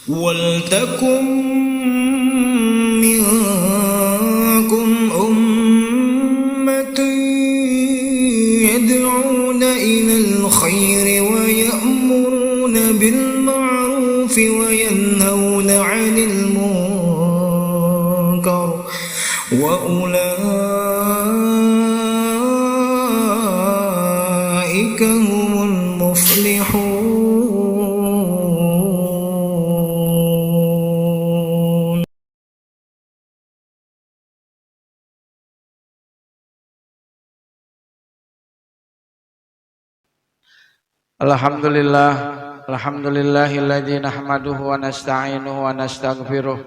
Waltakum minkum ummatun yad'una ilal khairi wa ya'muruna bil ma'rufi wa yanhauna 'anil munkar wa ulaika humul muflihun. Alhamdulillahilladzi nahmaduhu wa nasta'inuhu wa nastaghfiruh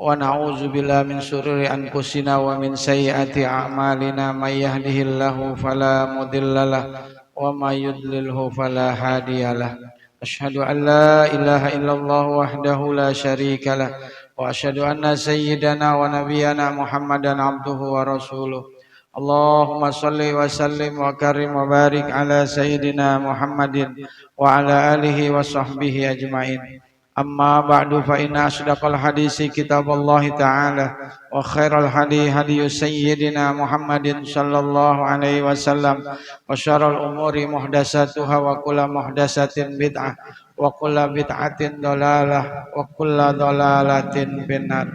wa na'udzu billahi min syururi anfusina wa min sayyiati a'malina may yahdihillahu fala mudhillalah wa may yudlilhu fala hadiyalah. Asyhadu an la ilaha illallah wahdahu la syarikalah wa asyhadu anna sayyidana wa nabiyyana Muhammadan abduhu wa rasuluh. Allahumma salli wa sallim wa karim wa barik ala sayyidina Muhammadin wa ala alihi wa sahbihi ajma'in. Amma ba'du fa inna asdaqal hadisi kitaballahi ta'ala wa khairal hadi hadiyu sayyidina Muhammadin sallallahu alaihi wasallam wa syarrul umuri muhdasatuha wa kullu muhdasatin bid'ah wa kullu bid'atin dhalalah wa kullu dhalalatin finnar.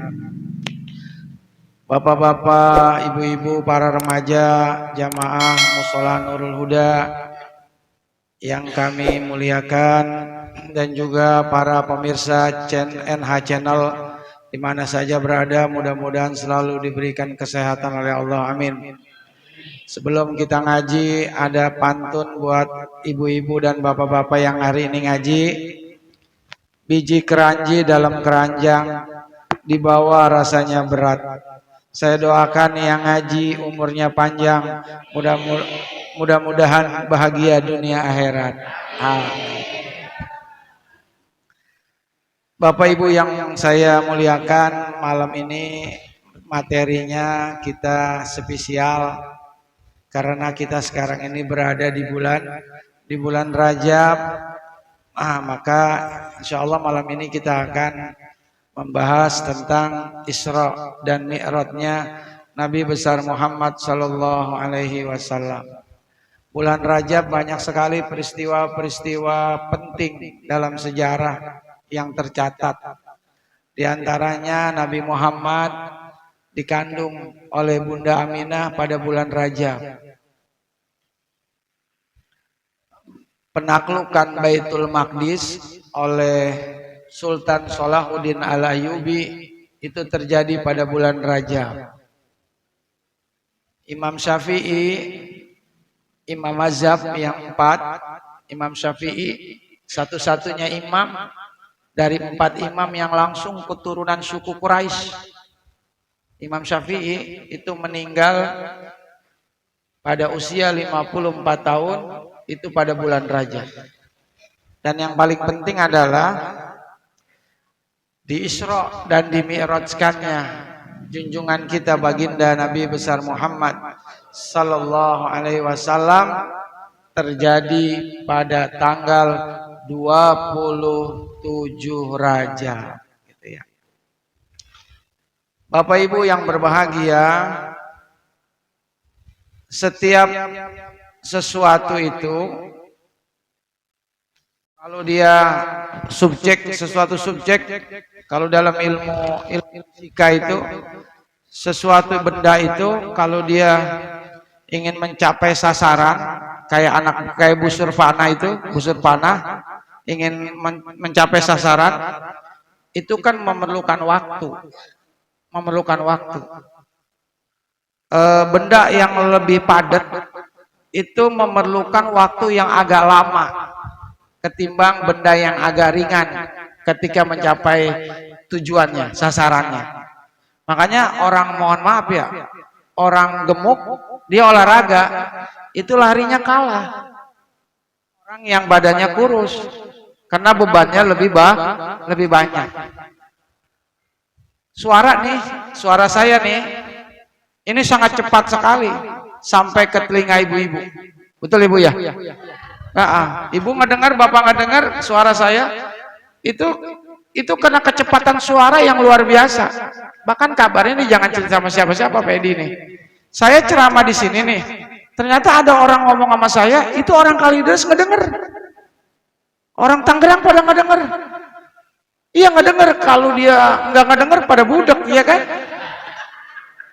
Bapak-bapak, ibu-ibu, para remaja, jamaah Mushola Nurul Huda yang kami muliakan, dan juga para pemirsa NH Channel di mana saja berada, mudah-mudahan selalu diberikan kesehatan oleh Allah, amin. Sebelum kita ngaji, ada pantun buat ibu-ibu dan bapak-bapak yang hari ini ngaji. Biji keranji dalam keranjang, dibawa rasanya berat. Saya doakan yang ngaji umurnya panjang, mudah-mudahan bahagia dunia akhirat. Amin. Bapak Ibu yang saya muliakan, malam ini materinya kita spesial karena kita sekarang ini berada di bulan Rajab. Maka insya Allah malam ini kita akan membahas tentang Isra dan Mi'rajnya Nabi besar Muhammad sallallahu alaihi wasallam. Bulan Rajab banyak sekali peristiwa-peristiwa penting dalam sejarah yang tercatat. Di antaranya Nabi Muhammad dikandung oleh Bunda Aminah pada bulan Rajab. Penaklukan Baitul Maqdis oleh Sultan Salahuddin Al-Ayyubi itu terjadi pada bulan Rajab. Imam Syafi'i, imam mazhab yang 4, Imam Syafi'i satu-satunya imam dari 4 imam yang langsung keturunan suku Quraisy. Imam Syafi'i itu meninggal pada usia 54 tahun, itu pada bulan Rajab. Dan yang paling penting adalah di Isra dan di Mi'rajkannya junjungan kita baginda Nabi besar Muhammad sallallahu alaihi wasallam terjadi pada tanggal 27 Rajab, gitu ya. Bapak Ibu yang berbahagia, setiap sesuatu itu kalau dia sesuatu subjek, kalau dalam ilmu fisika itu sesuatu benda itu kalau dia ingin mencapai sasaran, kayak busur panah itu, busur panah ingin mencapai sasaran itu kan memerlukan waktu. Benda yang lebih padat itu memerlukan waktu yang agak lama ketimbang benda yang agak ringan ketika mencapai tujuannya, sasarannya. Makanya orang, mohon maaf ya, orang gemuk dia olahraga itu larinya kalah orang yang badannya kurus karena bebannya lebih banyak. Suara saya nih ini sangat cepat sekali. sampai ke telinga ibu-ibu. Betul Ibu ya? Ibu nggak dengar, bapak nggak dengar suara saya? Itu karena kecepatan suara yang luar biasa. Bahkan kabarnya ini jangan cerita sama siapa-siapa Pak Edi nih. Saya ceramah di sini nih. Ternyata ada orang ngomong sama saya, itu orang Kalideres nggak denger. Orang Tangerang pada nggak denger. Iya nggak denger. Kalau dia nggak denger pada budek, iya kan?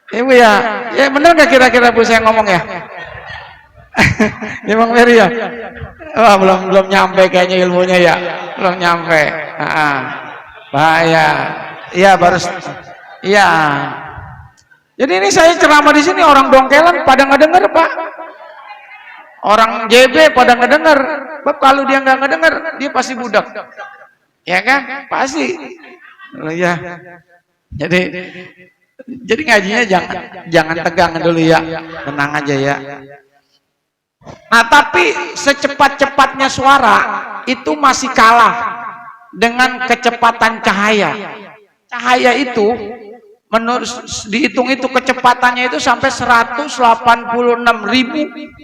Ibu ya, ya bener nggak kira-kira Bu saya ngomong ya? Ya Bang Ferry ya? Wah, belum nyampe kayaknya ilmunya ya. Belum nyampe. Bahaya. Iya baru. Iya. Jadi ini saya ceramah di sini orang Dongkelan pada nggak denger Pak. Orang JB pada nggak denger. Bab kalau dia nggak denger, dia pasti budak. Ya kan? Pasti. Ya. Jadi ngajinya jangan tegang dulu ya. Tenang aja ya. Nah, tapi secepat-cepatnya suara itu masih kalah dengan kecepatan cahaya. Cahaya itu menurut dihitung itu kecepatannya itu sampai 186.000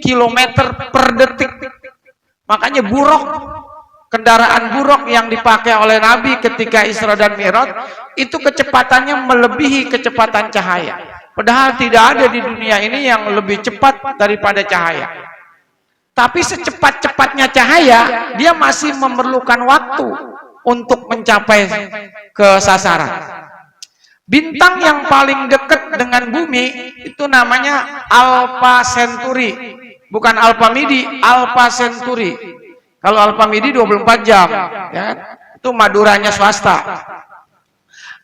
kilometer per detik. Makanya buruk, kendaraan buruk yang dipakai oleh Nabi ketika Isra dan Mi'raj itu kecepatannya melebihi kecepatan cahaya. Padahal tidak ada di dunia ini yang lebih cepat daripada cahaya. Tapi secepat-cepatnya cahaya, dia masih memerlukan waktu untuk mencapai ke sasaran. Bintang yang paling dekat dengan bumi itu namanya Alpha Centauri. Bukan Alpha Midi, Alpha Centauri. Kalau Alpha Midi 24 jam, ya, itu Maduranya swasta.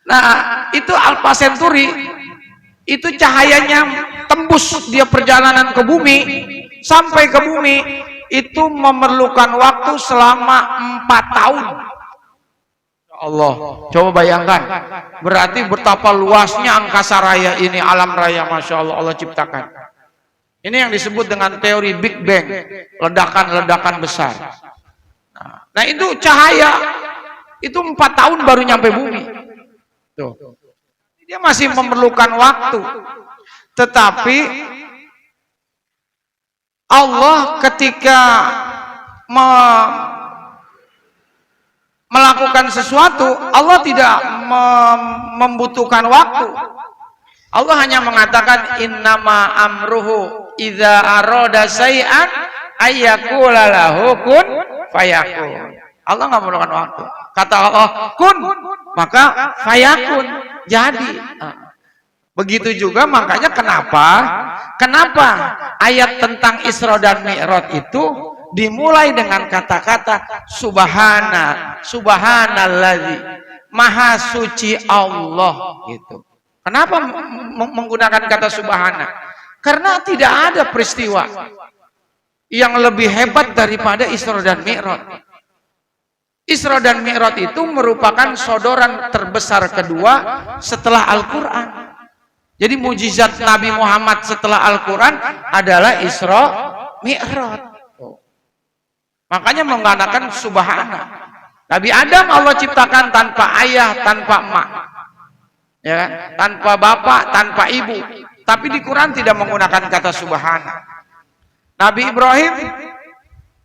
Nah, itu Alpha Centauri, itu cahayanya tembus dia perjalanan ke bumi. Sampai ke bumi itu memerlukan waktu selama 4 tahun. Allah, coba bayangkan, berarti betapa luasnya angkasa raya ini, alam raya, masya Allah, Allah ciptakan. Ini yang disebut dengan teori Big Bang, ledakan-ledakan besar. Nah itu cahaya itu 4 tahun baru nyampe bumi. Tuh. Dia masih memerlukan waktu, tetapi Allah ketika melakukan sesuatu, Allah tidak membutuhkan waktu. Allah hanya mengatakan innama amruhu idza arada syai'an ayyaqula lahu kun fayakun. Allah nggak memerlukan waktu. Kata Allah kun, maka fayakun, jadi. Begitu juga makanya kenapa ayat tentang Isra dan Mi'raj itu dimulai dengan kata-kata subhanalladzi, maha suci Allah gitu. Kenapa menggunakan kata subhana? Karena tidak ada peristiwa yang lebih hebat daripada Isra dan Mi'raj. Isra dan Mi'raj itu merupakan sodoran terbesar kedua setelah Al-Quran. Jadi mujizat Nabi Muhammad setelah Al-Quran adalah Isra Mi'raj. Makanya menggunakan subhana. Nabi Adam Allah ciptakan tanpa ayah, tanpa emak, ya, tanpa bapak, tanpa ibu. Tapi di Quran tidak menggunakan kata subhana. Nabi Ibrahim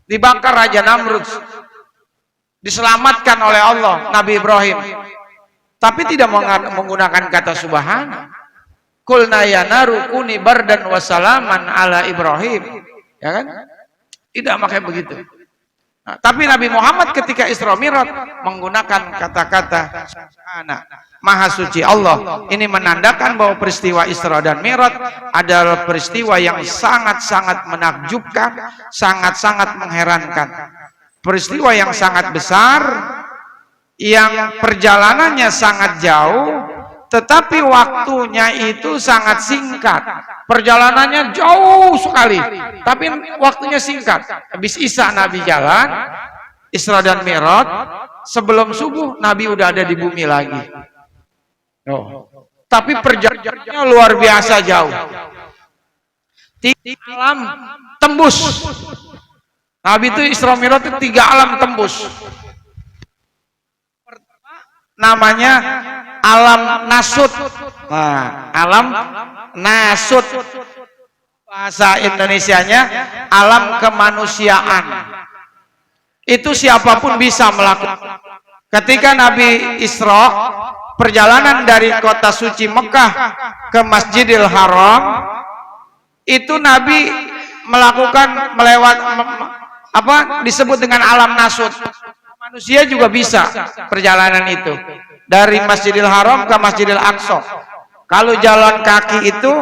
dibakar Raja Namrud, diselamatkan oleh Allah Nabi Ibrahim, tapi tidak menggunakan kata subhana. Qulna ya naru kuni bardan wa salaman ala Ibrahim, ya kan? Tidak pakai begitu. Nah, tapi Nabi Muhammad ketika Isra Mi'raj menggunakan kata-kata subhana, maha suci Allah. Ini menandakan bahwa peristiwa Isra dan Mi'raj adalah peristiwa yang sangat-sangat menakjubkan, sangat-sangat mengherankan. Peristiwa yang sangat besar, yang perjalanannya sangat jauh, tetapi waktunya itu sangat singkat. Perjalanannya jauh sekali, tapi waktunya singkat. Habis Isya Nabi jalan, Isra dan Mi'raj, sebelum subuh Nabi udah ada di bumi lagi. Tapi perjalanannya luar biasa jauh. 3 alam tembus. Nabi itu Isra Mi'raj itu 3 alam tembus. Namanya alam nasut. Nah, alam nasut. Bahasa Indonesianya alam kemanusiaan. Itu siapapun bisa melakukan. Ketika Nabi Isra, perjalanan dari kota suci Mekah ke Masjidil Haram, itu Nabi melakukan disebut dengan alam nasut. Manusia juga bisa perjalanan itu dari Masjidil Haram ke Masjidil Aqsa. Kalau jalan kaki itu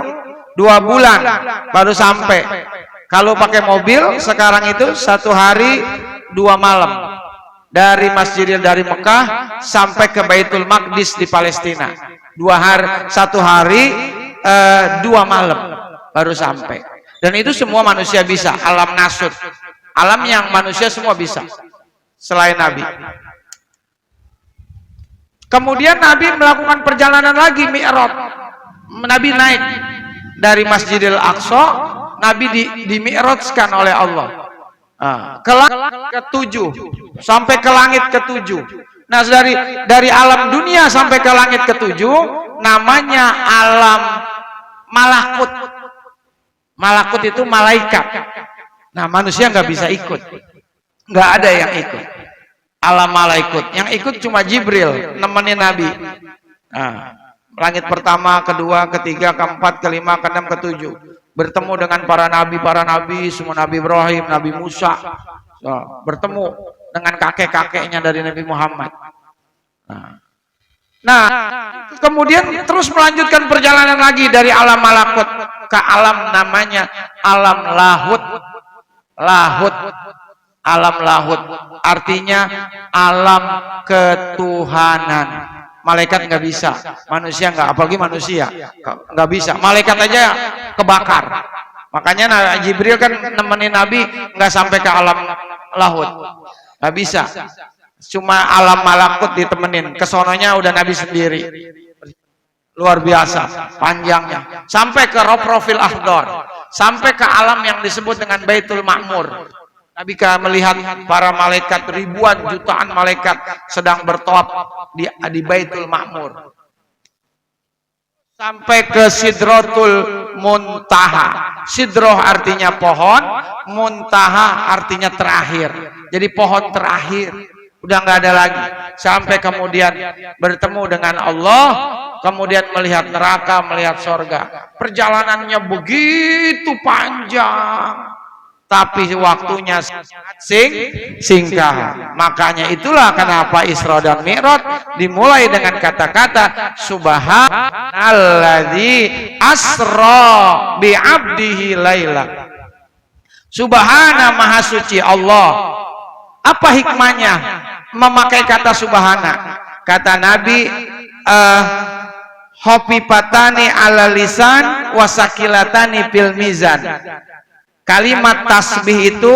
2 bulan baru sampai. Kalau pakai mobil sekarang itu 1 hari 2 malam. Dari dari Mekah sampai ke Baitul Maqdis di Palestina. 1 hari 2 malam baru sampai. Dan itu semua manusia bisa, alam nasut. Alam yang manusia semua bisa selain Nabi. Kemudian Nabi melakukan perjalanan lagi Mi'raj. Nabi naik dari Masjidil Aqsa, Nabi di Mi'rajkan oleh Allah. Ke langit ke-7 sampai ke langit ke-7. Nah, dari alam dunia sampai ke langit ke-7 namanya alam malakut. Malakut itu malaikat. Nah, manusia nggak bisa ikut, nggak ada yang ikut alam malakut. Yang ikut cuma Jibril nemenin Nabi. Nah, langit pertama, kedua, ketiga, keempat, kelima, keenam, ketujuh. Bertemu dengan para nabi, semua Nabi Ibrahim, Nabi Musa, bertemu dengan kakek-kakeknya dari Nabi Muhammad. Nah, kemudian terus melanjutkan perjalanan lagi dari alam malakut ke alam namanya alam lahut. Alam lahut artinya alam ketuhanan. Malaikat nggak bisa, manusia nggak, apalagi manusia nggak bisa. Malaikat aja kebakar. Makanya Jibril kan nemenin Nabi nggak sampai ke alam lahut, nggak bisa. Cuma alam malakut ditemenin. Kesononya udah Nabi sendiri. Luar biasa panjangnya. Sampai ke Profil Ahdor, sampai ke alam yang disebut dengan Baitul Ma'mur. Nabi melihat para malaikat, ribuan jutaan malaikat sedang bertawaf di Baitul Ma'mur. Sampai ke Sidratul Muntaha. Sidroh artinya pohon, Muntaha artinya terakhir. Jadi pohon terakhir, udah nggak ada lagi. Sampai kemudian bertemu dengan Allah, kemudian melihat neraka, melihat sorga. Perjalanannya begitu panjang, tapi waktunya singkat. Makanya itulah kenapa Isra dan Mi'raj dimulai dengan kata-kata Subhanalladzi asra bi'abdihi laila. Subhana, maha suci Allah. Apa hikmahnya memakai kata subhana? Kata Nabi, hopifatani ala lisan wasakilatani fil mizan. Kalimat tasbih itu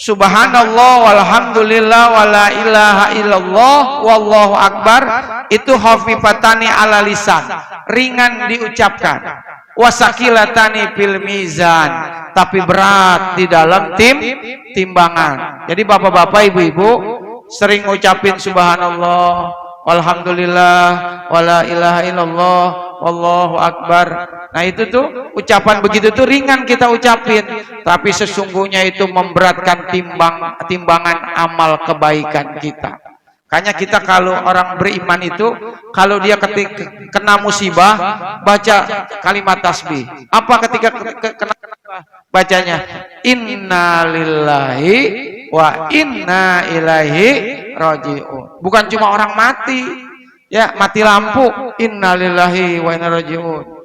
subhanallah walhamdulillah wala ilaha illallah wallahu akbar, itu khafifatani ala lisan, ringan diucapkan, wasakilatani fil mizan, tapi berat di dalam timbangan. Jadi bapak-bapak, ibu-ibu sering ngucapin subhanallah walhamdulillah wala ilaha illallah wallahu akbar. Nah, itu tuh ucapan begitu tuh ringan kita ucapin, tapi sesungguhnya itu memberatkan timbangan amal kebaikan kita. Makanya kita kalau orang beriman itu, kalau dia ketika kena musibah baca kalimat tasbih. Apa ketika kena bacanya? Innalillahi wa inna ilaihi raji'un. Bukan cuma orang mati, ya mati lampu, innalillahi wa inna raji'un.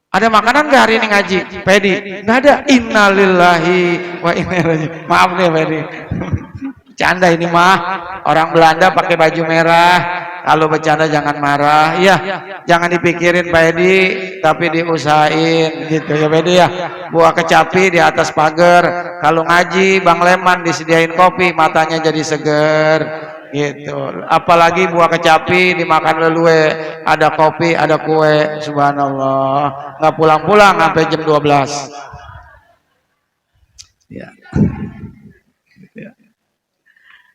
Ada makanan nggak hari ini ngaji? Pedi? Nggak ada. Innalillahi wa inna ilaihi. Maaf nih Pedi. Bercanda ini mah. Orang Belanda pakai baju merah. Kalau bercanda jangan marah. Iya, jangan dipikirin Pedi, tapi diusahain gitu ya Pedi ya. Buah kecapi di atas pagar. Kalau ngaji Bang Leman disediain kopi, matanya jadi seger. Gitu. Apalagi buah kecapi dimakan lelue, ada kopi, ada kue, subhanallah. Nggak pulang-pulang sampai jam 12. Ya.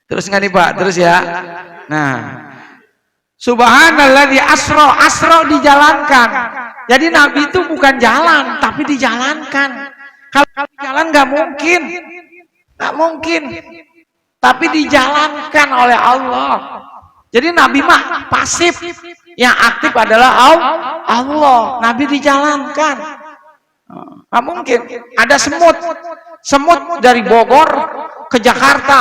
Terus nggak nih Pak? Terus ya. Nah, subhanalladzi asra dijalankan. Jadi Nabi itu bukan jalan, tapi dijalankan. Kalau jalan nggak mungkin, nggak mungkin. Tapi dijalankan oleh Allah. Jadi Nabi mah pasif, yang aktif adalah Allah. Nabi dijalankan. Nggak mungkin. Ada semut dari Bogor ke Jakarta,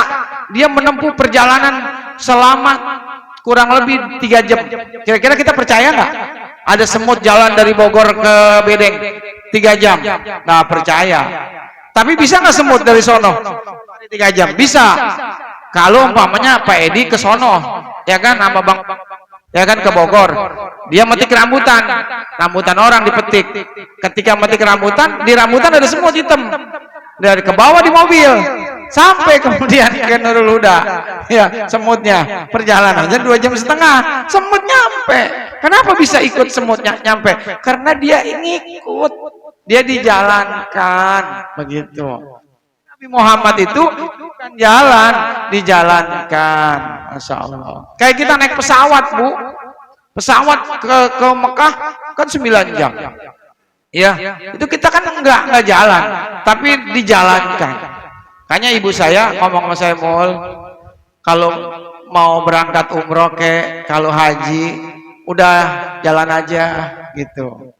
dia menempuh perjalanan selama kurang lebih 3 jam. Kira-kira kita percaya nggak? Ada semut jalan dari Bogor ke Bedeng 3 jam? Nggak percaya. Tapi bisa nggak semut dari sono 3 jam? Bisa. Kalau umpamanya Pak Edi ke sono, ya kan, sama Bang, ya kan, ke Bogor, dia metik rambutan orang dipetik. Ketika metik rambutan, di rambutan ada semut hitam, dari ke bawah di mobil, sampai kemudian ke Nurul Huda, ya, semutnya perjalanan 2,5 jam, semut nyampe. Kenapa bisa ikut semutnya nyampe? Karena dia ngikut, dia dijalankan, begitu. Nabi Muhammad itu bukan jalan, dijalankan. Masya Allah. Kayak kita naik pesawat, Bu. Pesawat ke Mekah kan 9 jam. Ya, itu kita kan enggak jalan, tapi dijalankan. Kayaknya ibu saya ngomong sama saya, Mul, kalau mau berangkat umroh kalau haji, udah jalan aja gitu.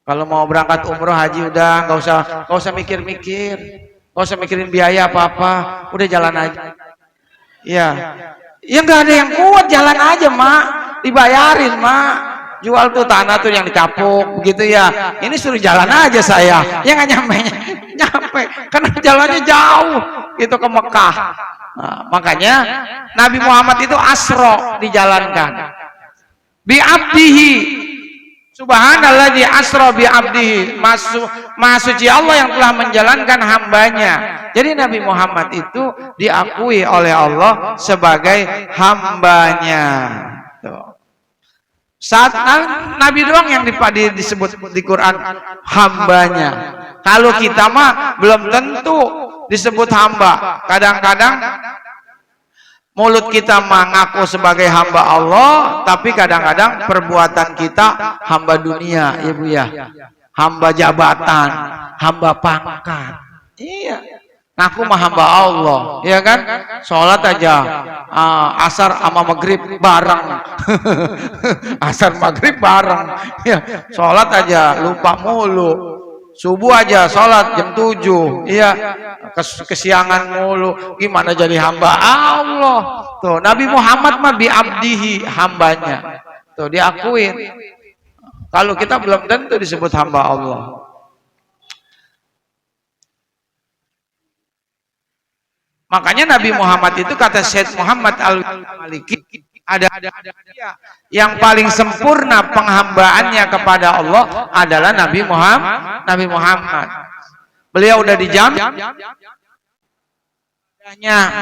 Kalau mau berangkat umroh haji udah nggak usah mikir-mikir. Gak usah mikirin biaya apa-apa, udah jalan aja. Iya, ya nggak ada yang kuat, jalan aja, Mak. Dibayarin, Mak. Jual tuh tanah tuh yang dikapuk, begitu ya. Ini suruh jalan aja saya, ya nggak nyampe, karena jalannya jauh, itu ke Mekah. Nah, makanya Nabi Muhammad itu asro, dijalankan. Bi'abdihi. Subhanallah di asra bi abdihi, maha suci Allah yang telah menjalankan hambanya. Jadi Nabi Muhammad itu diakui oleh Allah sebagai hambanya. Tuh. Saat Nabi doang yang disebut di Quran hambanya. Kalau kita mah belum tentu disebut hamba. Kadang-kadang mulut kita mengaku sebagai hamba Allah, tapi kadang-kadang perbuatan kita hamba dunia, ya Bu ya. Hamba jabatan, hamba pangkat. Iya. Ngaku mah hamba Allah, ya kan? Sholat aja, asar sama maghrib bareng. Asar maghrib bareng. Ya, sholat aja lupa mulu. Subuh aja sholat jam 7, iya, kesiangan mulu, gimana jadi hamba Allah? Tuh, Nabi Muhammad mah bi'abdihi, hambanya. Tuh, diakuin. Kalau kita belum tentu disebut hamba Allah. Makanya Nabi Muhammad itu, kata Syed Muhammad Al-Maliki, ada yang paling sempurna penghambaannya kepada Allah adalah Nabi Muhammad. Beliau udah dijamin,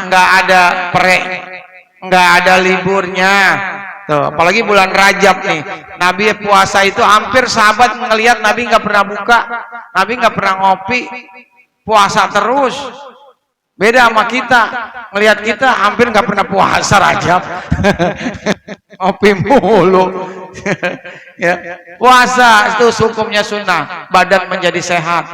nggak ada nggak ada liburnya. Tuh, apalagi bulan Rajab nih, Nabi puasa itu hampir sahabat ngelihat Nabi nggak pernah buka, Nabi nggak pernah ngopi, puasa terus. Beda sama kita, ngelihat kita hampir nggak pernah puasa Rajab. Ngopi mulu. Ya. Puasa itu hukumnya sunnah, badan menjadi sehat,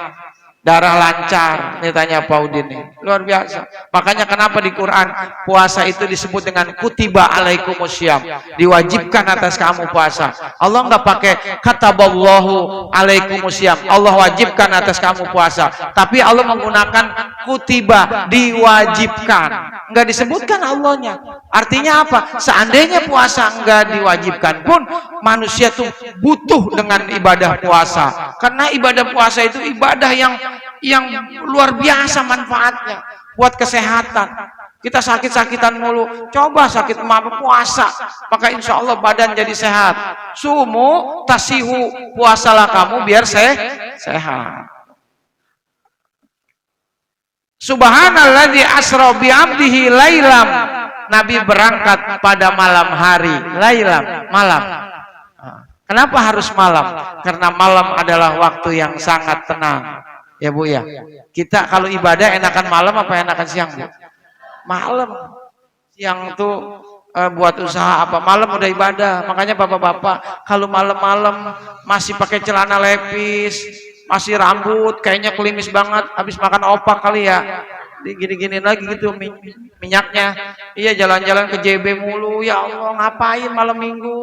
darah lancar. Ini tanya Pak Udin nih, luar biasa. Makanya kenapa di Quran puasa itu disebut dengan kutiba alaikumusiyam, diwajibkan atas kamu puasa. Allah nggak pakai kataballahu alaikumusiyam, Allah wajibkan atas kamu puasa, tapi Allah menggunakan kutiba, diwajibkan, nggak disebutkan Allahnya. Artinya apa? Seandainya puasa nggak diwajibkan pun, manusia tuh butuh dengan ibadah puasa, karena ibadah puasa itu ibadah yang luar biasa manfaatnya buat kesehatan. Kita sakit-sakitan mulu, coba sakit puasa, maka insya Allah badan jadi sehat. Sumu tasihu, puasalah kamu biar sehat. Subhanalladzi asra bi 'abdihi lailam. Nabi berangkat pada malam hari, lailam, malam. Kenapa harus malam? Karena malam adalah waktu yang sangat tenang. Ya Bu ya. Kita kalau ibadah enakan malam apa enakan siang, Bu? Malam. Siang tuh buat usaha apa, malam udah ibadah. Makanya bapak-bapak kalau malam-malam masih pakai celana lepis, masih rambut kayaknya klimis banget, habis makan opak kali ya, gini-gini lagi gitu minyaknya. Iya, jalan-jalan ke JB mulu. Ya Allah, ngapain malam minggu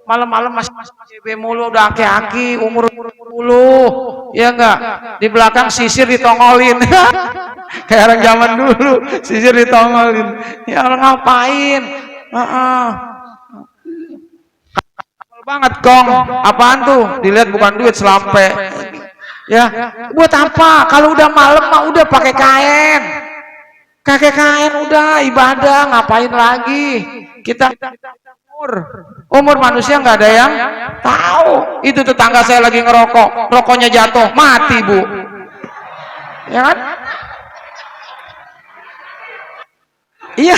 malam-malam masih JB mulu, udah aki-aki umur 10, ya enggak, di belakang sisir ditongolin. Kayak orang zaman dulu, sisir ditongolin. Ya Allah, ngapain? Banget kong, apaan tuh? Dilihat bukan duit, selampe. Ya, buat apa? Kalau udah malam mah udah pakai kain. Pakai kain udah ibadah, ngapain lagi? Kita umur manusia nggak ada yang tahu. Itu tetangga saya lagi ngerokok, rokoknya jatuh, mati bu. Ya kan? Iya,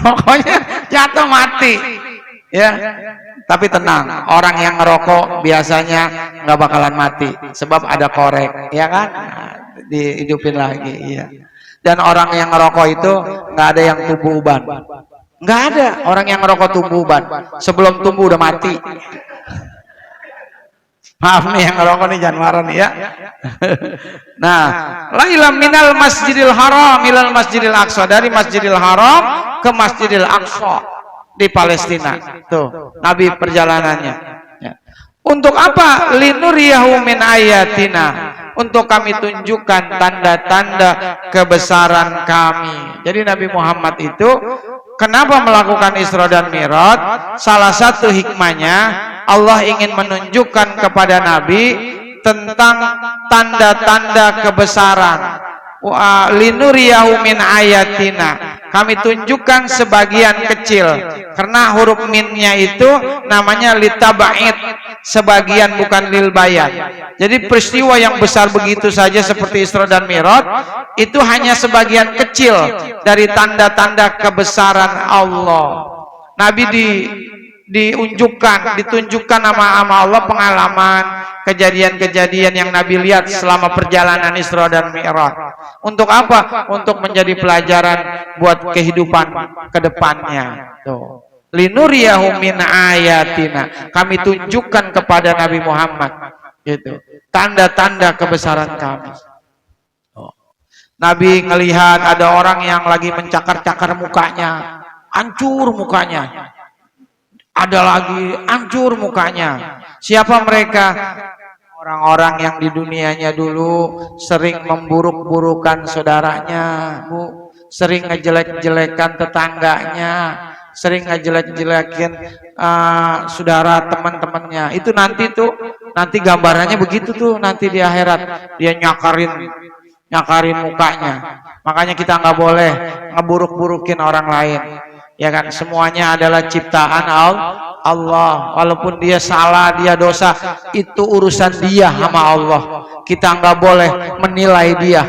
rokoknya jatuh mati. Ya, tapi tenang, orang yang ngerokok biasanya nggak bakalan mati, sebab ada korek, ya kan? Dihidupin lagi, iya. Dan orang yang ngerokok itu nggak ada yang tumbuh uban, nggak ada orang yang ngerokok tumbuh uban. Sebelum tumbuh udah mati. Maaf nih yang ngerokok nih, jangan marah nih ya. Nah, lailam minal masjidil haram ilal masjidil aqsa, dari masjidil haram ke masjidil aqsa di Palestina. Tuh, Nabi perjalanannya. Ya. Untuk apa? Linuriyahu min ayatina, untuk kami tunjukkan tanda-tanda kebesaran kami. Jadi Nabi Muhammad itu kenapa melakukan Isra dan Mi'raj? Salah satu hikmahnya, Allah ingin menunjukkan kepada Nabi tentang tanda-tanda kebesaran. Linuriyahu min ayatina, kami tunjukkan sebagian kecil, karena huruf minnya itu namanya litaba'id, sebagian bukan lil bayan. Jadi peristiwa yang besar begitu saja seperti Isra dan Mi'raj itu hanya sebagian kecil dari tanda-tanda kebesaran Allah. Nabi ditunjukkan nama Allah, pengalaman, kejadian-kejadian yang Nabi lihat selama perjalanan Isra dan Mi'raj. Untuk apa? Untuk menjadi pelajaran buat kehidupan kedepannya. Tuh. Linuriyahu min ayatina, kami tunjukkan kepada Nabi Muhammad gitu, tanda-tanda kebesaran kami. Nabi ngelihat ada orang yang lagi mencakar-cakar mukanya, hancur mukanya. Ada lagi hancur mukanya. Siapa mereka? Orang-orang yang di dunianya dulu sering memburuk-burukan saudaranya, Bu. Sering ngejelek-jelekan tetangganya, sering ngejelek-jelekin saudara teman-temannya. Itu nanti gambarannya begitu tuh nanti di akhirat. Dia nyakarin mukanya. Makanya kita nggak boleh ngeburuk-burukin orang lain. Ya kan, semuanya adalah ciptaan Allah. Walaupun dia salah, dia dosa, itu urusan dia sama Allah. Kita nggak boleh menilai dia.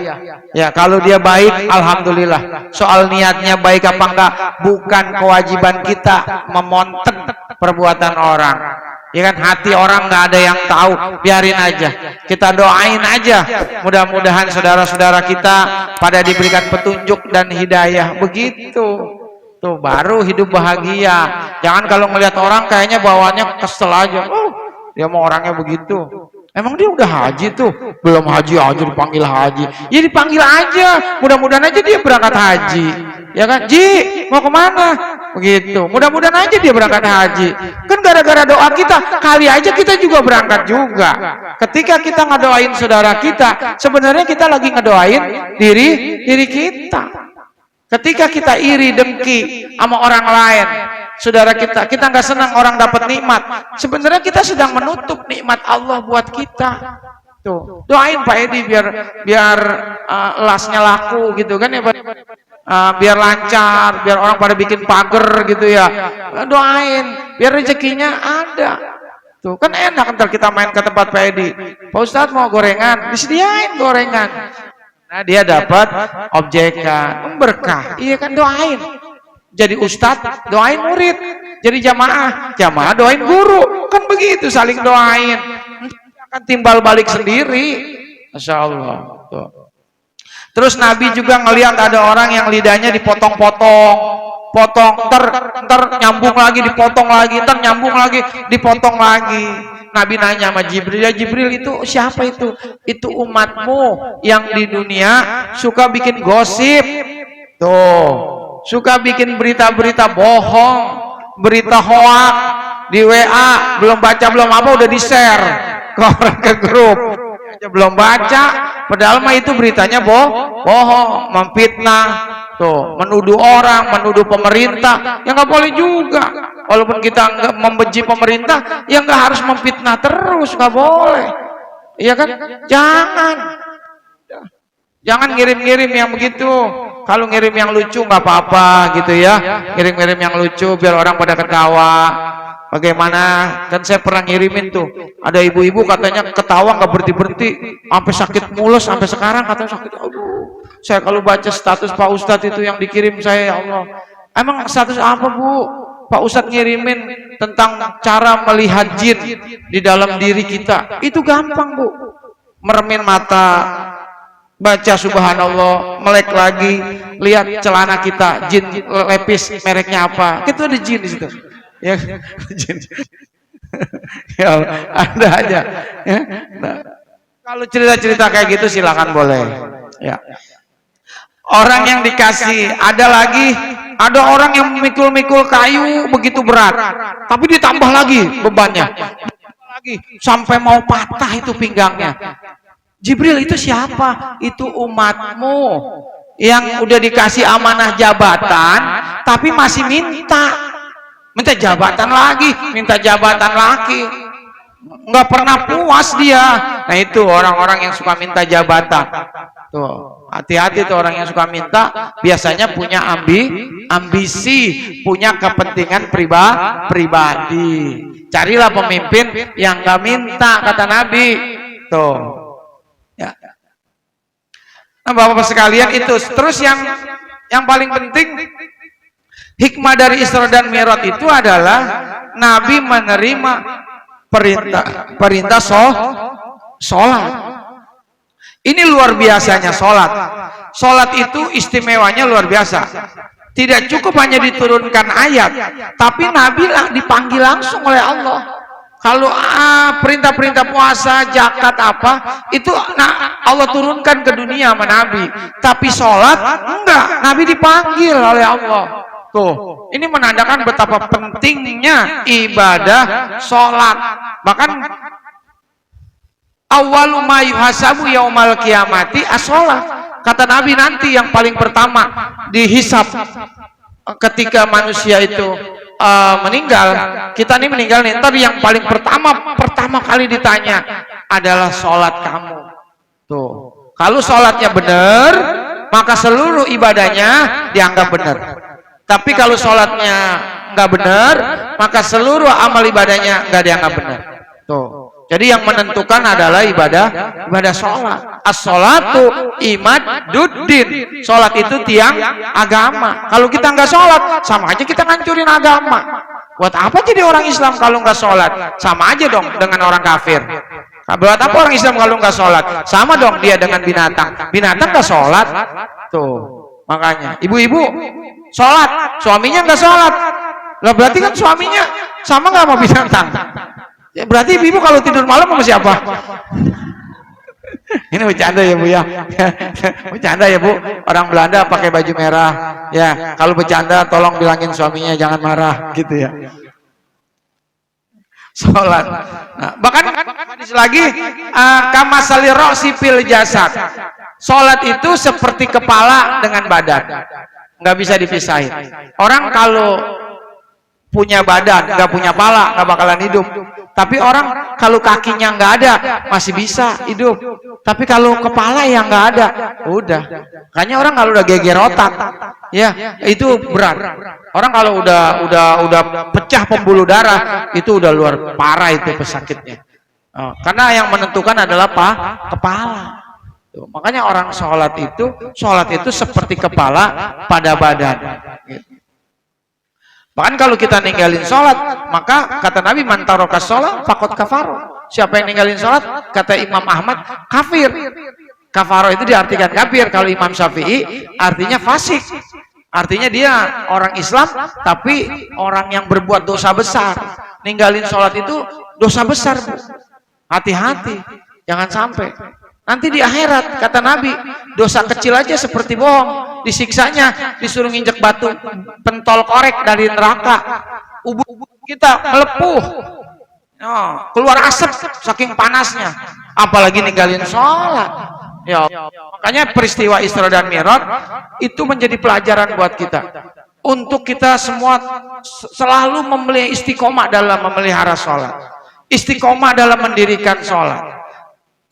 Ya, kalau dia baik, alhamdulillah. Soal niatnya baik apa enggak, bukan kewajiban kita memonten perbuatan orang. Ya kan, hati orang nggak ada yang tahu, biarin aja. Kita doain aja. Mudah-mudahan saudara-saudara kita pada diberikan petunjuk dan hidayah. Begitu. Tuh baru hidup bahagia. Jangan kalau ngelihat orang kayaknya bawaannya kesel aja. Dia mau orangnya begitu. Emang dia udah haji tuh? Belum haji aja dipanggil haji. Ya dipanggil aja. Mudah-mudahan aja dia berangkat haji. Ya kan? Ji, mau kemana? Begitu. Mudah-mudahan aja dia berangkat haji. Kan gara-gara doa kita, kali aja kita juga berangkat juga. Ketika kita ngedoain saudara kita, sebenarnya kita lagi ngedoain diri kita. Ketika kita iri dengki sama orang lain, saudara kita nggak senang orang dapat nikmat, sebenarnya kita sedang menutup nikmat Allah buat kita. Tuh, doain Pak Edi biar lasnya laku gitu kan ya, biar lancar, biar orang pada bikin pagar gitu ya. Doain biar rezekinya ada. Tuh kan enak ntar kita main ke tempat Pak Edi. Pak Ustadz mau gorengan, disediain gorengan. Nah, dia dapat objekan, berkah. Iya kan, doain. Jadi ustadz, doain murid. Jadi jamaah doain guru. Kan begitu, saling doain. Akan timbal balik sendiri. Masya Allah. Tuh. Terus Nabi juga ngelihat ada orang yang lidahnya dipotong-potong. potong, ntar nyambung lagi, dipotong lagi, ntar nyambung lagi, dipotong lagi. Nabi nanya sama Jibril, ya Jibril, itu siapa itu? Itu umatmu yang di dunia suka bikin gosip, tuh, suka bikin berita-berita bohong, berita hoak di WA, belum baca belum apa udah di-share ke orang, ke grup, belum baca, padahal mah itu beritanya bohong, memfitnah, tuh, menuduh orang, menuduh pemerintah, ya nggak boleh juga. Walaupun kita nggak membenci pemerintah, ya nggak harus memfitnah terus, nggak boleh, iya kan? Jangan ngirim-ngirim yang begitu. Kalau ngirim yang lucu nggak apa-apa gitu ya, ngirim-ngirim yang lucu biar orang pada ketawa. Bagaimana, kan saya pernah ngirimin tuh, ada ibu-ibu katanya ketawa nggak berhenti-berhenti, sampai sakit mulut sampai sekarang katanya sakit. Aduh, saya kalau baca status Pak Ustadz itu yang dikirim saya, ya Allah, emang status apa Bu? Pak Ustadz ngirimin tentang cara melihat jin di dalam diri kita. Itu gampang Bu, meremin mata, baca subhanallah, melek lagi, lihat celana kita, jin lepis mereknya apa, itu ada jin di situ. Ya, jin. Ya, ada aja. Ya. Nah, kalau cerita-cerita kayak gitu silakan boleh. Ya. Orang yang dikasih, ada orang yang memikul-mikul kayu begitu berat, tapi ditambah lagi bebannya, sampai mau patah itu pinggangnya. Jibril, itu siapa? Itu umatmu yang udah dikasih amanah jabatan, tapi masih minta jabatan lagi, minta jabatan lagi, nggak pernah puas dia. Nah itu orang-orang yang suka minta jabatan. Tuh, hati-hati tuh orang yang suka minta, biasanya punya ambisi, punya kepentingan pribadi. Carilah pemimpin yang nggak minta, kata Nabi. Tuh. Ya. Nah, Bapak-bapak sekalian, itu terus yang paling penting, hikmah dari Isra dan Mi'raj itu adalah Nabi menerima perintah sholat. Ini luar biasanya sholat. Sholat itu istimewanya luar biasa. Tidak cukup hanya diturunkan ayat, tapi Nabi dipanggil langsung oleh Allah. Kalau perintah-perintah puasa, zakat apa, itu Allah turunkan ke dunia sama Nabi. Tapi sholat enggak, Nabi dipanggil oleh Allah. Tuh, ini menandakan betapa pentingnya ibadah sholat. Bahkan awwalu ma yuhasabu yaumal qiyamati as-sholat. Kata Nabi, nanti yang paling pertama dihisab ketika manusia itu meninggal, kita ini meninggal nih, ntar yang paling pertama kali ditanya adalah sholat kamu. Tuh, kalau sholatnya benar, maka seluruh ibadahnya dianggap benar. Tapi kalau sholatnya nggak benar, maka seluruh amal ibadahnya nggak dianggap benar. Tuh, jadi yang menentukan adalah ibadah sholat. As-sholatu imaduddin. Sholat itu tiang agama. Kalau kita nggak sholat, sama aja kita ngancurin agama. Buat apa jadi orang Islam kalau nggak sholat? Sama aja dong dengan orang kafir. Buat apa orang Islam kalau nggak sholat? Sama dong dia dengan binatang. Binatang nggak sholat. Tuh, makanya ibu-ibu sholat, suaminya nggak sholat. Lah berarti kan suaminya sama nggak sama binatang? Ya, berarti ibu kalau tidur malam sama siapa? Ini bercanda ya Bu ya. Bercanda ya Bu. Orang Belanda pakai baju merah. Ya, kalau bercanda tolong bilangin suaminya jangan marah gitu ya. Sholat. Nah, bahkan hadis lagi kamasali ro'si fil jasad. Sholat itu seperti kepala dengan badan. Nggak bisa dipisahin. Orang kalau punya badan, nggak punya pala, nggak bakalan hidup. Tapi orang kalau kakinya nggak ada, masih bisa hidup. Tapi kalau kepala yang nggak ada, udah. Kayaknya orang kalau udah geger otak, ya itu berat. Orang kalau udah pecah pembuluh darah, itu udah luar parah itu pesakitnya. Karena yang menentukan adalah kepala. Makanya orang sholat itu seperti kepala pada badan. Bahkan kalau kita ninggalin sholat, maka kata Nabi, man taraka sholat faqad kafaro. Siapa yang ninggalin sholat, kata Imam Ahmad, kafir. Kafaro itu diartikan kafir. Kalau Imam Syafi'i artinya fasik. Artinya dia orang Islam tapi orang yang berbuat dosa besar. Ninggalin sholat itu dosa besar, Bu. Hati-hati, jangan sampai. Nanti di akhirat kata Nabi, dosa kecil aja seperti bohong, disiksanya disuruh nginjek batu pentol korek dari neraka, ubun kita melepuh, keluar asap saking panasnya, apalagi ninggalin sholat. Ya, makanya peristiwa Isra dan Mi'raj itu menjadi pelajaran buat kita, untuk kita semua selalu memelihara istiqomah dalam memelihara sholat, istiqomah dalam mendirikan sholat,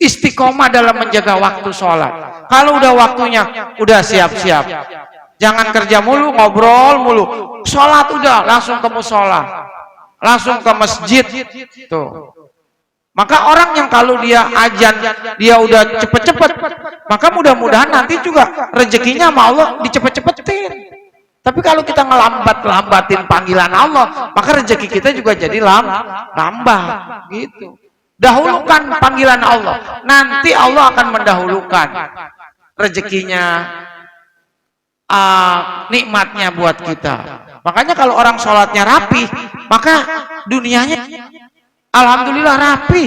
istiqomah dalam menjaga waktu sholat. Kalau udah waktunya, udah siap-siap, jangan kerja mulu, ngobrol mulu, sholat udah langsung ke musola, langsung ke masjid tuh. Maka orang yang kalau dia azan dia udah cepet-cepet, maka mudah-mudahan nanti juga rezekinya sama Allah dicepet-cepetin. Tapi kalau kita ngelambatin panggilan Allah, maka rezeki kita juga jadi lambat gitu. Dahulukan panggilan Allah, nanti Allah akan mendahulukan rezekinya, nikmatnya buat kita. Makanya kalau orang sholatnya rapi, maka dunianya alhamdulillah rapi.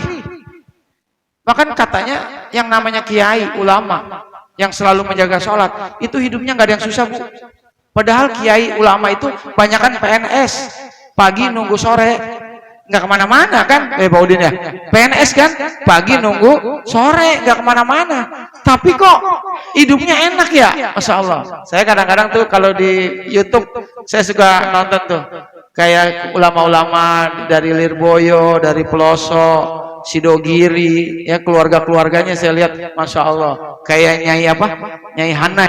Bahkan katanya yang namanya kiai, ulama yang selalu menjaga sholat, itu hidupnya nggak ada yang susah, Bu. Padahal kiai ulama itu banyakan PNS, pagi nunggu sore, nggak kemana-mana kan, Pak Udin ya, PNS kan, pagi nunggu sore nggak kemana-mana, tapi kok hidupnya enak ya, Masya Allah. Saya kadang-kadang tuh kalau di YouTube saya suka nonton tuh, kayak ulama-ulama dari Lirboyo, dari Pelosok, Sidogiri, ya keluarga-keluarganya saya lihat, Masya Allah. Kayak Nyai apa? Nyai Hana,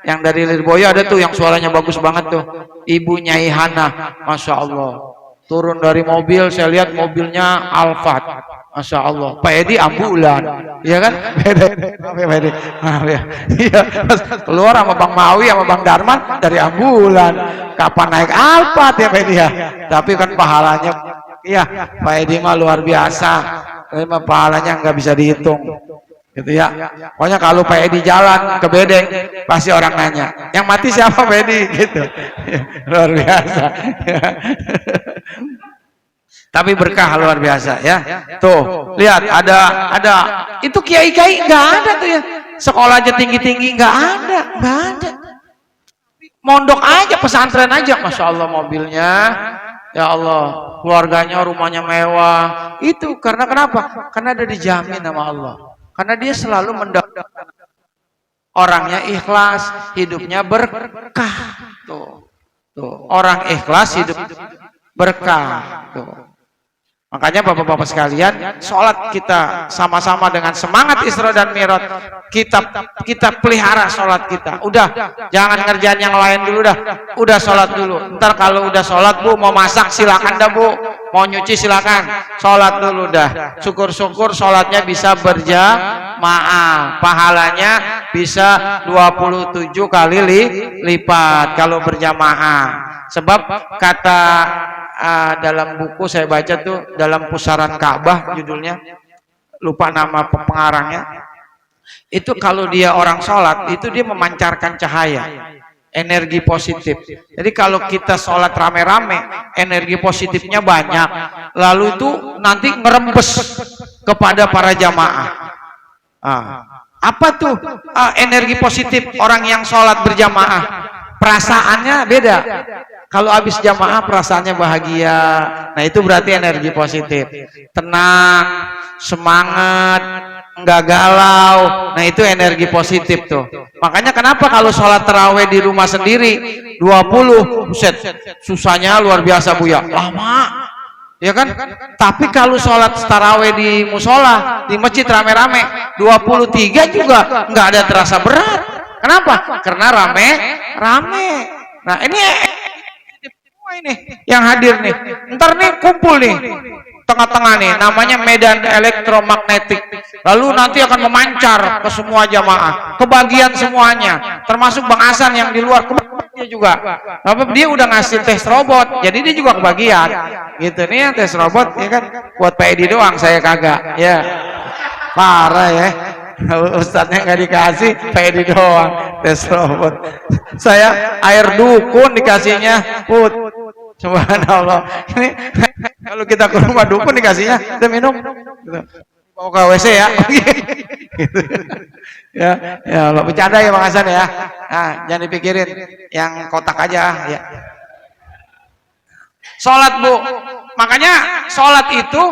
yang dari Lirboyo ada tuh, yang suaranya bagus banget tuh, Ibu Nyai Hana, Masya Allah. Turun dari mobil, saya lihat mobilnya Alphard, Masya Allah. Pak Edi ambulan, ya kan? Iya, keluar sama Bang Mawi sama Bang Darman dari ambulan. Kapan naik Alphard ya Pak Edi ya? Tapi kan pahalanya, iya Pak Edi mah luar biasa. Tapi mah pahalanya nggak bisa dihitung, gitu ya. Pokoknya kalau Pak Edi jalan ke Bedeng, pasti orang nanya, yang mati siapa Pak Edi? Gitu. Luar biasa. Tapi berkah luar biasa ya. Tuh, lihat ada itu kiai-kiai nggak ada tuh ya. Sekolah aja tinggi-tinggi nggak ada. Mondok aja, pesantren aja, Masya Allah mobilnya. Ya Allah, keluarganya, rumahnya mewah. Itu karena kenapa? Karena ada dijamin sama Allah. Karena dia selalu mendapatkan orangnya ikhlas, hidupnya berkah. Tuh. Orang ikhlas hidup berkah. Tuh. Makanya Bapak-bapak sekalian, sholat kita sama-sama dengan semangat Isra dan Mi'raj, kita pelihara sholat kita. Udah, jangan ngerjain yang lain dulu dah. Udah sholat dulu. Ntar kalau udah sholat, Bu, mau masak silakan dah, Bu. Mau nyuci silakan. Sholat dulu dah. Syukur-syukur sholatnya bisa berjamaah. Pahalanya bisa 27 kali lipat kalau berjamaah. Sebab kata dalam buku saya baca tuh, dalam Pusaran Ka'bah judulnya, lupa nama pengarangnya, itu kalau dia orang sholat itu dia memancarkan cahaya, energi positif. Jadi kalau kita sholat rame-rame, energi positifnya banyak, lalu itu nanti ngerembes kepada para jamaah. Apa tuh energi positif orang yang sholat berjamaah? Perasaannya beda. Kalau habis jamaah perasaannya bahagia, nah itu berarti energi positif. Tenang, semangat, enggak galau, nah itu energi positif tuh. Makanya kenapa kalau sholat taraweh di rumah sendiri 20, buset, susahnya luar biasa Bu ya, lama, ya kan? Tapi kalau sholat taraweh di musola, di masjid rame-rame 23 juga enggak ada terasa berat. Kenapa? Karena rame. Nah ini yang hadir nih, ntar nih kumpul nih tengah-tengah nih, namanya medan elektromagnetik, lalu nanti akan memancar ke semua jamaah, kebagian semuanya, termasuk Bang Hasan yang di luar, kebagian juga. Bapak dia udah ngasih tes robot, jadi dia juga kebagian gitu nih, tes robot ya kan, buat Pak Edi doang, saya kagak ya, parah ya. Kalau ustadznya nggak dikasih, Pedi doang tes robot. Saya air dukun dikasihnya, put. Subhanallah. Ini kalau kita ke rumah dukun dikasihnya, kita minum. Gitu. Bawa ke WC ya. Gitu. Ya Allah, bercanda ya Bang Hasan ya. Nah, jangan dipikirin, yang kotak aja ya. Sholat Bu, makanya sholat itu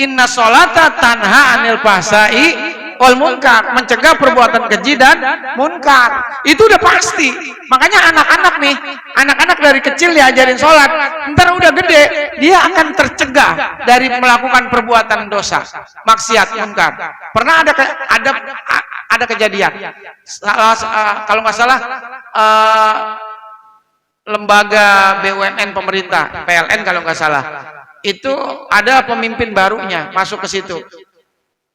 inna sholata tanha anil fahsai wal munkar, mencegah perbuatan keji dan munkar. Itu udah pasti. Makanya anak-anak nih, anak-anak dari kecil diajarin sholat, ntar udah gede dia akan tercegah dari melakukan perbuatan dosa, maksiat, munkar. Pernah ada kejadian, kalau nggak salah lembaga BUMN pemerintah, PLN kalau nggak salah, itu ada pemimpin barunya masuk ke situ.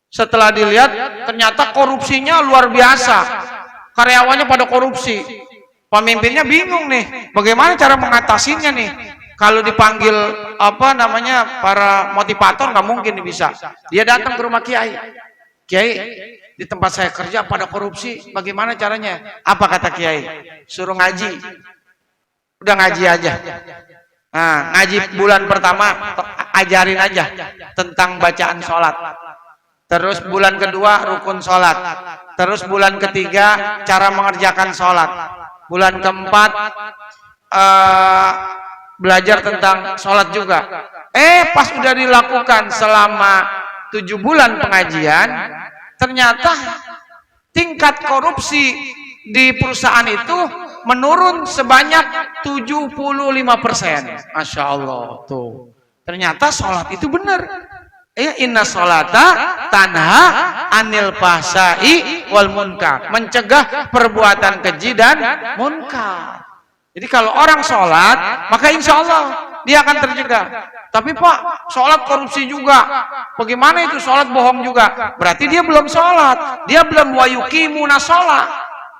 Setelah dilihat ternyata korupsinya luar biasa, karyawannya pada korupsi. Pemimpinnya bingung nih, bagaimana cara mengatasinya nih. Kalau dipanggil para motivator nggak mungkin bisa. Dia datang ke rumah Kiai. Kiai, di tempat saya kerja pada korupsi, bagaimana caranya? Apa kata Kiai? Suruh ngaji. Udah ngaji aja. Nah, ngaji bulan pertama ajarin aja tentang bacaan sholat. Terus bulan kedua rukun sholat. Terus bulan ketiga cara mengerjakan sholat. Bulan keempat belajar tentang sholat juga. Pas udah dilakukan selama 7 bulan pengajian, ternyata tingkat korupsi di perusahaan itu menurun sebanyak 75%. Masya Allah tuh. Ternyata sholat itu benar. Inna sholata tanha anil fahsai wal munkar, mencegah perbuatan keji dan munkar. Jadi kalau orang sholat, maka insya Allah dia akan tercegah. Tapi Pak, sholat korupsi juga. Bagaimana itu sholat bohong juga? Berarti dia belum sholat. Dia belum wayukimuna sholat,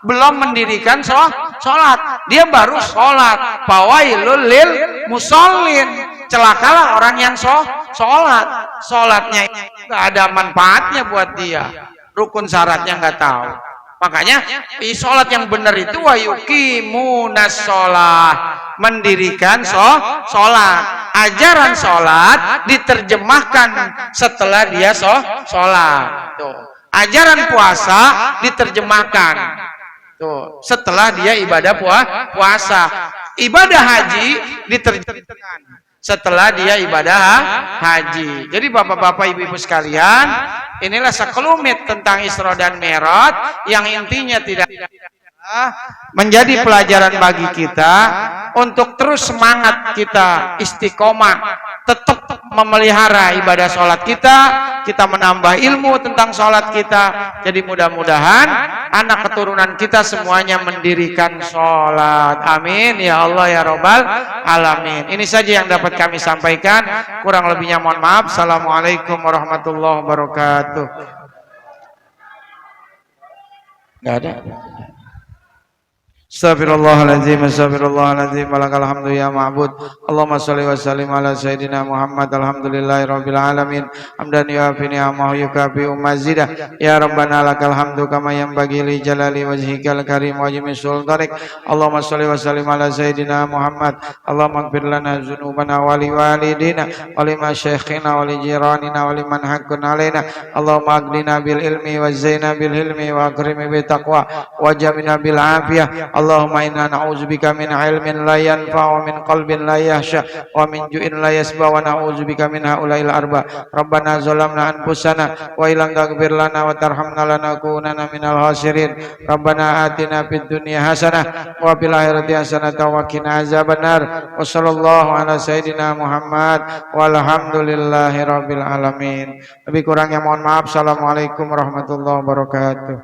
belum mendirikan sholat. Dia baru sholat. Fawailul lil musallin, celakalah orang yang sholat. Sholatnya nggak ada manfaatnya buat dia. Rukun syaratnya nggak tahu. Makanya sholat yang benar itu wayukimuna sholat, mendirikan sholat. Ajaran sholat diterjemahkan setelah dia sholat. Tuh. Ajaran puasa diterjemahkan. Tuh, setelah dia ibadah puasa. Ibadah haji diterjemahkan setelah dia ibadah haji. Jadi bapak-bapak ibu-ibu sekalian, inilah sekelumit tentang Isra dan Mi'raj yang intinya tidak menjadi pelajaran bagi kita untuk terus semangat kita istiqomah, tetap memelihara ibadah sholat kita menambah ilmu tentang sholat kita. Jadi mudah-mudahan anak keturunan kita semuanya mendirikan sholat. Amin ya Allah ya Rabbal alamin. Ini saja yang dapat kami sampaikan, kurang lebihnya mohon maaf. Assalamualaikum warahmatullahi wabarakatuh. Nggak ada. Astagfirullahaladzim, astagfirullahaladzim, walakal hamdu ya ma'bud. Allahumma salli wa sallim ala sayyidina Muhammad, alhamdulillahi rabbil alamin. Hamdan yuafi ni'amahu yukafi umazidah. Ya Rabbana lakal hamdu kama yanbaghi li jalali wajhikal karim wa jami sultanik. Allahumma salli wa sallim ala sayyidina Muhammad. Allahumma ighfir lana dzunubana wa li walidina wa li masyayikhina wa li jiranina wa liman haqqun alaina. Allahumma aghnina bil ilmi wa zaina bil hilmi wa akrimna bit taqwa wa jamina bil afiyah. Allahumma inna na'udzubika min ilmin la yanfa' wa min qalbin la yahsha wa min ju'in la yasba wa na'udzubika min haula'il arba. Rabbana zalamna anfusana wa illam taghfir lana wa tarhamna lanakunanna minal khasirin. Rabbana atina fid dunya hasanah wa fil akhirati hasanah wa qina azabannar. Wa sallallahu ala sayyidina Muhammad walhamdulillahi rabbil alamin. Lebih kurangnya mohon maaf. Assalamualaikum warahmatullahi wabarakatuh.